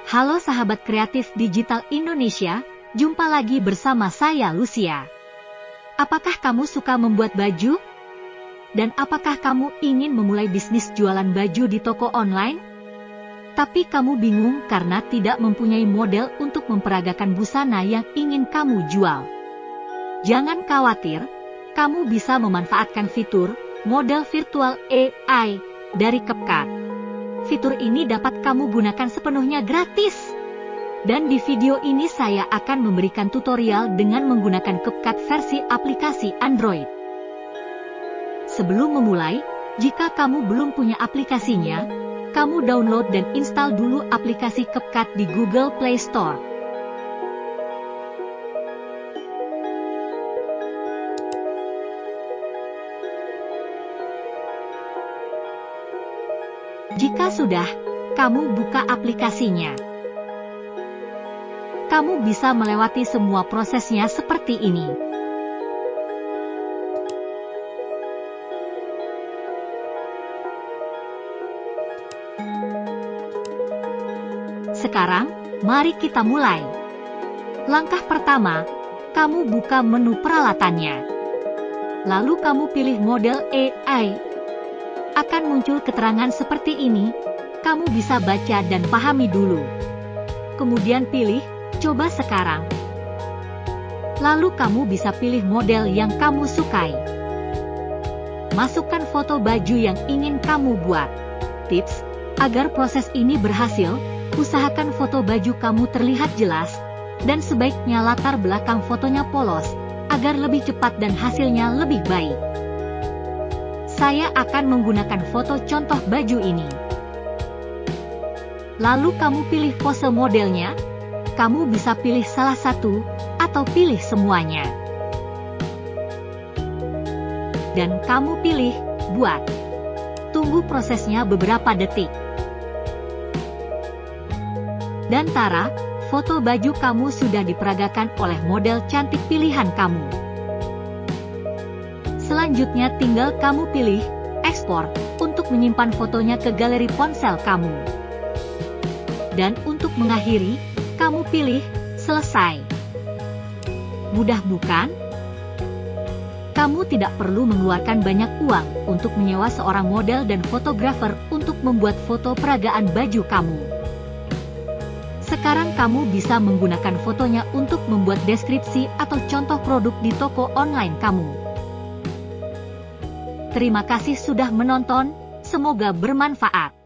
Halo sahabat kreatif digital Indonesia, jumpa lagi bersama saya Lucia. Apakah kamu suka membuat baju? Dan apakah kamu ingin memulai bisnis jualan baju di toko online? Tapi kamu bingung karena tidak mempunyai model untuk memperagakan busana yang ingin kamu jual. Jangan khawatir, kamu bisa memanfaatkan fitur model virtual AI dari CapCut. Fitur ini dapat kamu gunakan sepenuhnya gratis. Dan di video ini saya akan memberikan tutorial dengan menggunakan CapCut versi aplikasi Android. Sebelum memulai, jika kamu belum punya aplikasinya, kamu download dan install dulu aplikasi CapCut di Google Play Store. Jika sudah, kamu buka aplikasinya. Kamu bisa melewati semua prosesnya seperti ini. Sekarang, mari kita mulai. Langkah pertama, kamu buka menu peralatannya. Lalu kamu pilih model AI. Akan muncul keterangan seperti ini, kamu bisa baca dan pahami dulu. Kemudian pilih, coba sekarang. Lalu kamu bisa pilih model yang kamu sukai. Masukkan foto baju yang ingin kamu buat. Tips, agar proses ini berhasil, usahakan foto baju kamu terlihat jelas, dan sebaiknya latar belakang fotonya polos, agar lebih cepat dan hasilnya lebih baik. Saya akan menggunakan foto contoh baju ini. Lalu kamu pilih pose modelnya. Kamu bisa pilih salah satu, atau pilih semuanya. Dan kamu pilih, buat. Tunggu prosesnya beberapa detik. Dan tara, foto baju kamu sudah diperagakan oleh model cantik pilihan kamu. Selanjutnya tinggal kamu pilih, ekspor, untuk menyimpan fotonya ke galeri ponsel kamu. Dan untuk mengakhiri, kamu pilih, selesai. Mudah bukan? Kamu tidak perlu mengeluarkan banyak uang untuk menyewa seorang model dan fotografer untuk membuat foto peragaan baju kamu. Sekarang kamu bisa menggunakan fotonya untuk membuat deskripsi atau contoh produk di toko online kamu. Terima kasih sudah menonton, semoga bermanfaat.